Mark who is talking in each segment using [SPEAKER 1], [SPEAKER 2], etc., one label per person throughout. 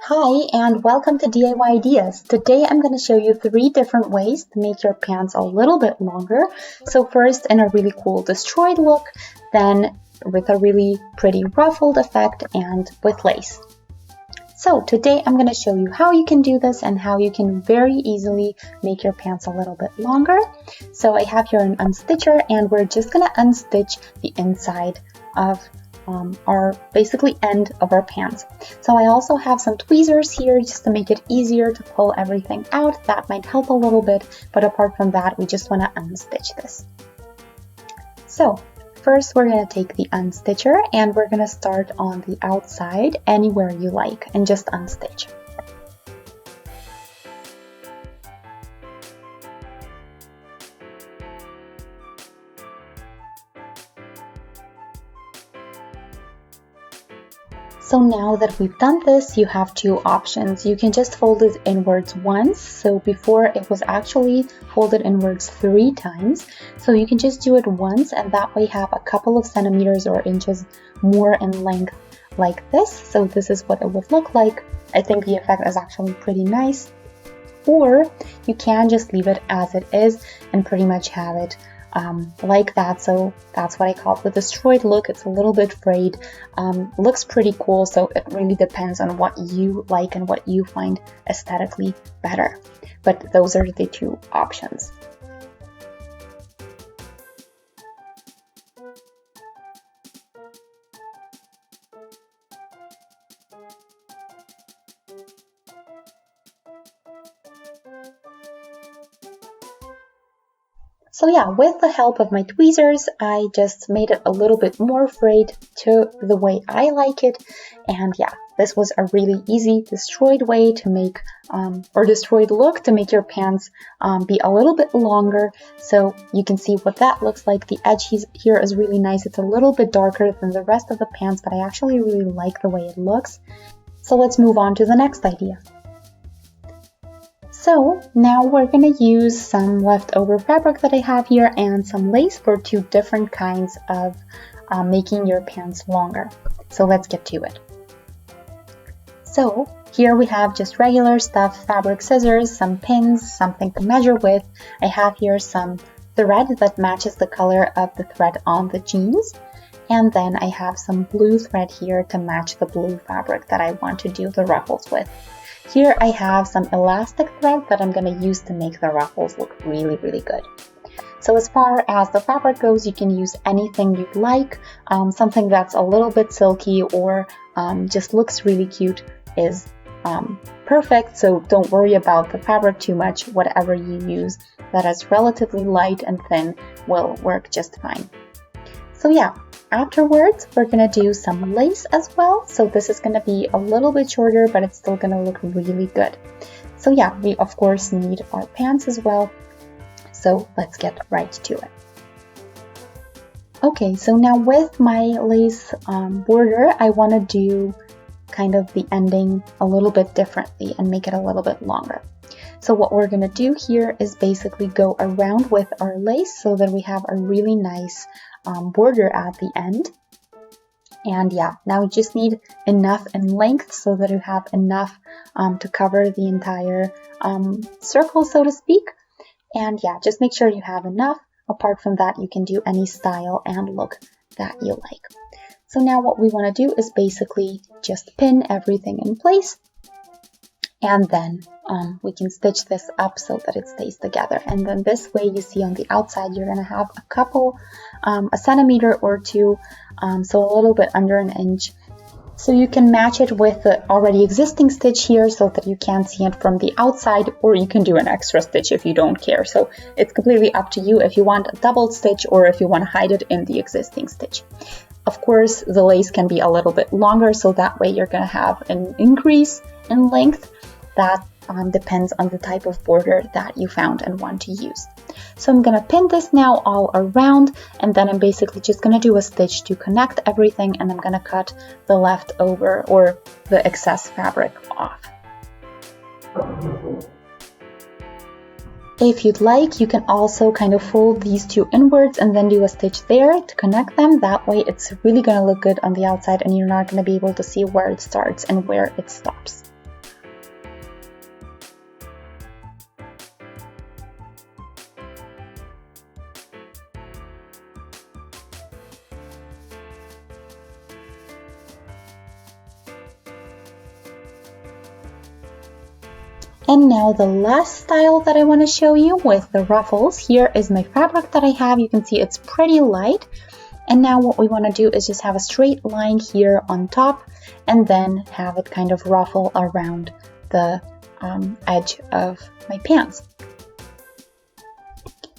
[SPEAKER 1] Hi and welcome to DIY Ideas. Today I'm going to show you 3 different ways to make your pants a little bit longer. So first in a really cool destroyed look, then with a really pretty ruffled effect and with lace. So today I'm going to show you how you can do this and how you can very easily make your pants a little bit longer. So I have here an unstitcher and we're just going to unstitch the inside of our basically end of our pants. So I also have some tweezers here just to make it easier to pull everything out. That might help a little bit, but apart from that, we just want to unstitch this. So first we're going to take the unstitcher and we're going to start on the outside anywhere you like and just unstitch. So now that we've done this, you have 2 options. You can just fold it inwards once. So before it was actually folded inwards 3 times. So you can just do it once and that way have a couple of centimeters or inches more in length like this. So this is what it would look like. I think the effect is actually pretty nice. Or you can just leave it as it is and pretty much have it like that. So that's what I call the destroyed look. It's a little bit frayed, looks pretty cool, so it really depends on what you like and what you find aesthetically better, but those are the 2 options. So yeah, with the help of my tweezers, I just made it a little bit more frayed to the way I like it. And yeah, this was a really easy destroyed way to make, or destroyed look to make your pants be a little bit longer. So you can see what that looks like. The edge here is really nice. It's a little bit darker than the rest of the pants, but I actually really like the way it looks. So let's move on to the next idea. So now we're going to use some leftover fabric that I have here and some lace for 2 different kinds of making your pants longer. So let's get to it. So here we have just regular stuff, fabric scissors, some pins, something to measure with. I have here some thread that matches the color of the thread on the jeans. And then I have some blue thread here to match the blue fabric that I want to do the ruffles with. Here I have some elastic thread that I'm going to use to make the ruffles look really, really good. So as far as the fabric goes, you can use anything you'd like. Something that's a little bit silky or just looks really cute is perfect. So don't worry about the fabric too much. Whatever you use that is relatively light and thin will work just fine. So yeah, afterwards we're going to do some lace as well. So this is going to be a little bit shorter, but it's still going to look really good. So yeah, we of course need our pants as well. So let's get right to it. Okay, so now with my lace border, I want to do kind of the ending a little bit differently and make it a little bit longer. So what we're going to do here is basically go around with our lace so that we have a really nice border at the end. And yeah, now we just need enough in length so that you have enough to cover the entire circle, so to speak. And yeah, just make sure you have enough. Apart from that, you can do any style and look that you like. So now what we want to do is basically just pin everything in place. And then we can stitch this up so that it stays together. And then this way, you see on the outside, you're going to have a couple, a centimeter or 2, so a little bit under an inch. So you can match it with the already existing stitch here so that you can't see it from the outside, or you can do an extra stitch if you don't care. So it's completely up to you if you want a double stitch or if you want to hide it in the existing stitch. Of course, the lace can be a little bit longer, so that way you're going to have an increase in length. That depends on the type of border that you found and want to use. So I'm going to pin this now all around, and then I'm basically just going to do a stitch to connect everything, and I'm going to cut the leftover or the excess fabric off. If you'd like, you can also kind of fold these two inwards and then do a stitch there to connect them. That way it's really going to look good on the outside and you're not going to be able to see where it starts and where it stops. And now the last style that I want to show you with the ruffles. Here is my fabric that I have. You can see it's pretty light. And now what we want to do is just have a straight line here on top and then have it kind of ruffle around the edge of my pants.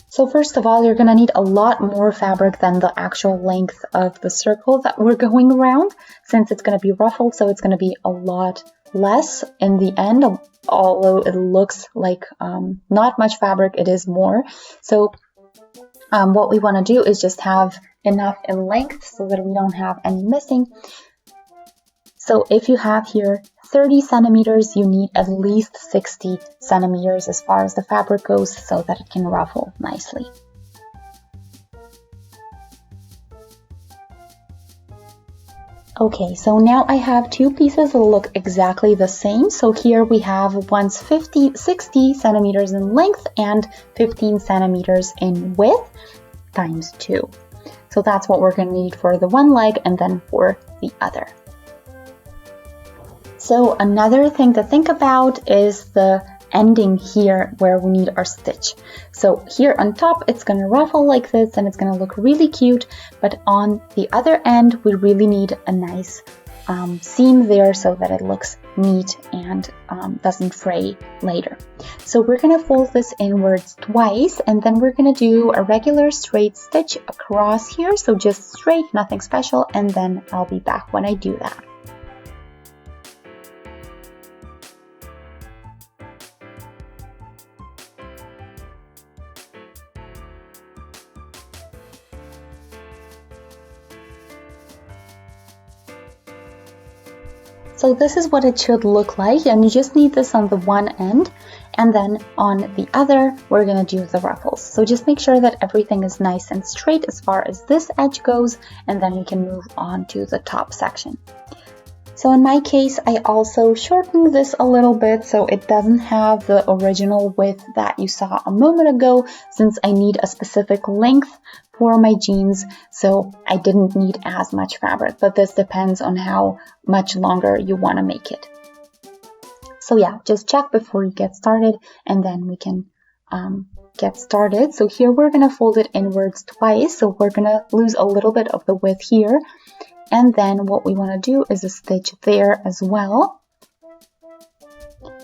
[SPEAKER 1] So first of all, you're going to need a lot more fabric than the actual length of the circle that we're going around, since it's going to be ruffled, so it's going to be a lot less in the end, although it looks like not much fabric, it is more. So what we want to do is just have enough in length so that we don't have any missing. So if you have here 30 centimeters, you need at least 60 centimeters as far as the fabric goes so that it can ruffle nicely. Okay, so now I have two pieces that look exactly the same. So here we have one's 60 centimeters in length and 15 centimeters in width times 2. So that's what we're going to need for the one leg and then for the other. So another thing to think about is the ending here where we need our stitch. So here on top it's going to ruffle like this and it's going to look really cute, but on the other end we really need a nice seam there so that it looks neat and doesn't fray later. So we're going to fold this inwards twice and then we're going to do a regular straight stitch across here, so just straight, nothing special, and then I'll be back when I do that. So this is what it should look like, and you just need this on the one end, and then on the other we're going to do the ruffles. So just make sure that everything is nice and straight as far as this edge goes, and then you can move on to the top section. So in my case, I also shortened this a little bit so it doesn't have the original width that you saw a moment ago, since I need a specific length for my jeans, so I didn't need as much fabric, but this depends on how much longer you want to make it. So yeah, just check before you get started and then we can get started. So here we're going to fold it inwards twice, so we're going to lose a little bit of the width here. And then what we want to do is a stitch there as well.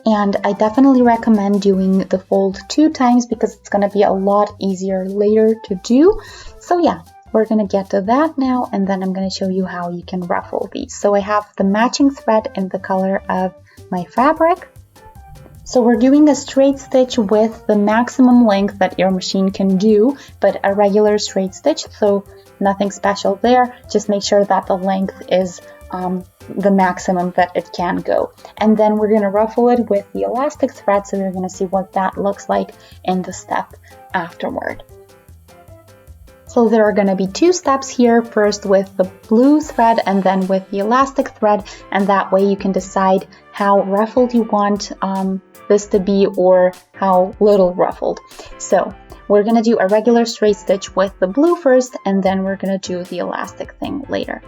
[SPEAKER 1] And I definitely recommend doing the fold 2 times because it's going to be a lot easier later to do. So yeah, we're going to get to that now, and then I'm going to show you how you can ruffle these. So I have the matching thread in the color of my fabric. So we're doing a straight stitch with the maximum length that your machine can do, but a regular straight stitch, so nothing special there. Just make sure that the length is the maximum that it can go. And then we're going to ruffle it with the elastic thread, so you're going to see what that looks like in the step afterward. So there are going to be 2 steps here, first with the blue thread and then with the elastic thread, and that way you can decide how ruffled you want this to be or how little ruffled. So we're going to do a regular straight stitch with the blue first, and then we're going to do the elastic thing later.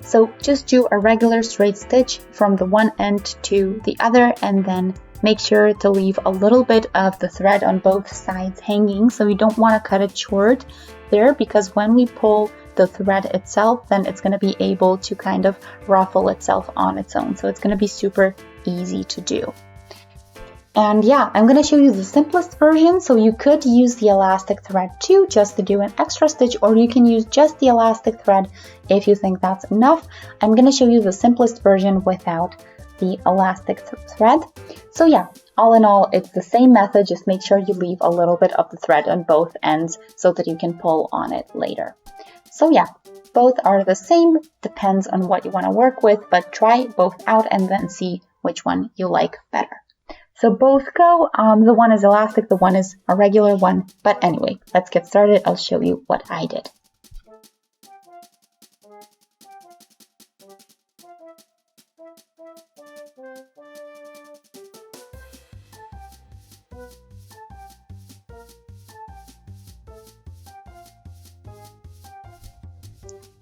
[SPEAKER 1] So just do a regular straight stitch from the one end to the other, and then make sure to leave a little bit of the thread on both sides hanging. So you don't want to cut it short there, because when we pull the thread itself, then it's going to be able to kind of ruffle itself on its own. So it's going to be super easy to do. And yeah, I'm going to show you the simplest version, so you could use the elastic thread too, just to do an extra stitch, or you can use just the elastic thread if you think that's enough. I'm going to show you the simplest version without the elastic thread. So yeah, all in all, it's the same method, just make sure you leave a little bit of the thread on both ends so that you can pull on it later. So yeah, both are the same, depends on what you want to work with, but try both out and then see which one you like better. So both go. The one is elastic, the one is a regular one. But anyway, let's get started. I'll show you what I did.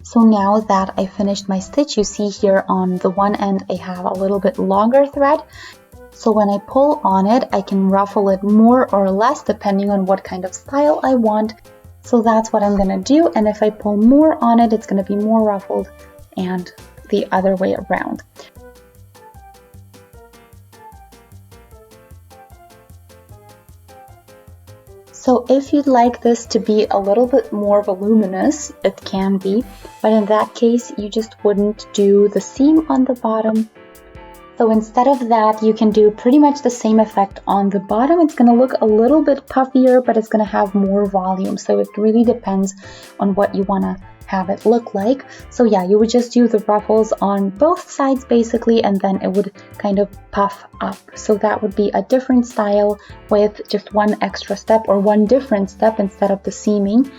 [SPEAKER 1] So now that I finished my stitch, you see here on the one end I have a little bit longer thread. So when I pull on it, I can ruffle it more or less depending on what kind of style I want. So that's what I'm gonna do, and if I pull more on it, it's gonna be more ruffled, and the other way around. So if you'd like this to be a little bit more voluminous, it can be, but in that case, you just wouldn't do the seam on the bottom. So instead of that, you can do pretty much the same effect on the bottom. It's going to look a little bit puffier, but it's going to have more volume. So it really depends on what you want to have it look like. So yeah, you would just do the ruffles on both sides basically, and then it would kind of puff up. So that would be a different style with just one extra step or one different step instead of the seaming.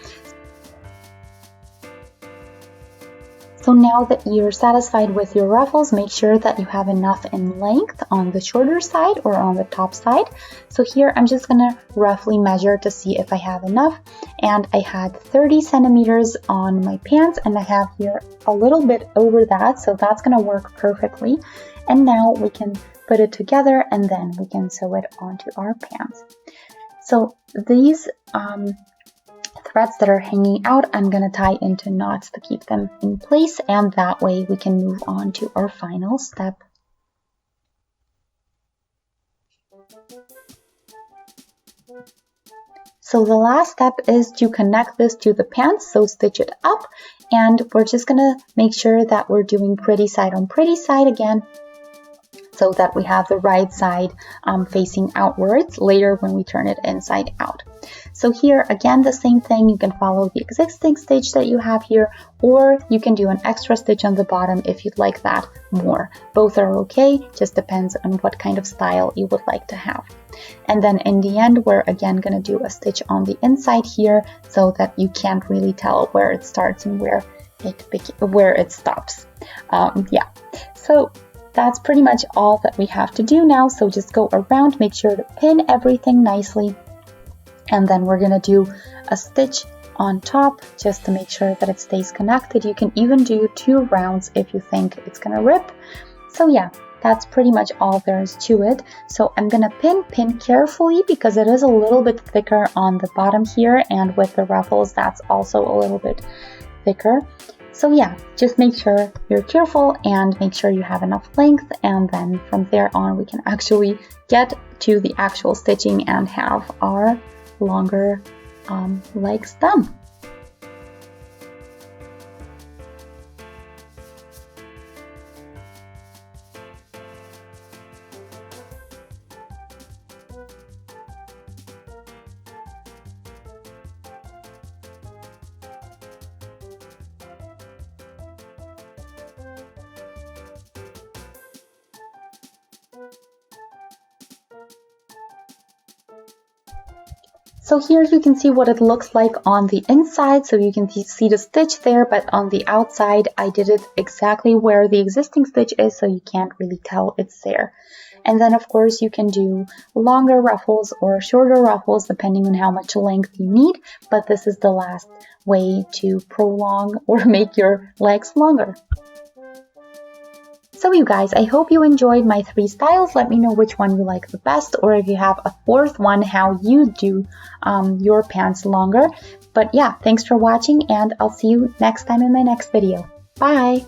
[SPEAKER 1] So now that you're satisfied with your ruffles, make sure that you have enough in length on the shorter side or on the top side. So here I'm just gonna roughly measure to see if I have enough. And I had 30 centimeters on my pants, and I have here a little bit over that, so that's gonna work perfectly. And now we can put it together and then we can sew it onto our pants. So these threads that are hanging out, I'm going to tie into knots to keep them in place, and that way we can move on to our final step. So the last step is to connect this to the pants, so stitch it up, and we're just going to make sure that we're doing pretty side on pretty side again, so that we have the right side facing outwards later when we turn it inside out. So here again, the same thing, you can follow the existing stitch that you have here, or you can do an extra stitch on the bottom if you'd like that more. Both are okay, just depends on what kind of style you would like to have. And then in the end, we're again gonna do a stitch on the inside here so that you can't really tell where it starts and where it stops. Yeah, so that's pretty much all that we have to do now. So just go around, make sure to pin everything nicely, and then we're gonna do a stitch on top just to make sure that it stays connected. You can even do 2 rounds if you think it's gonna rip. So yeah, that's pretty much all there is to it. So I'm gonna pin carefully because it is a little bit thicker on the bottom here, and with the ruffles that's also a little bit thicker. So yeah, just make sure you're careful and make sure you have enough length, and then from there on we can actually get to the actual stitching and have our longer legs done. So here you can see what it looks like on the inside, so you can see the stitch there, but on the outside I did it exactly where the existing stitch is, so you can't really tell it's there. And then of course you can do longer ruffles or shorter ruffles depending on how much length you need, but this is the last way to prolong or make your legs longer. So you guys, I hope you enjoyed my 3 styles. Let me know which one you like the best, or if you have a 4th one, how you do your pants longer. But yeah, thanks for watching, and I'll see you next time in my next video. Bye!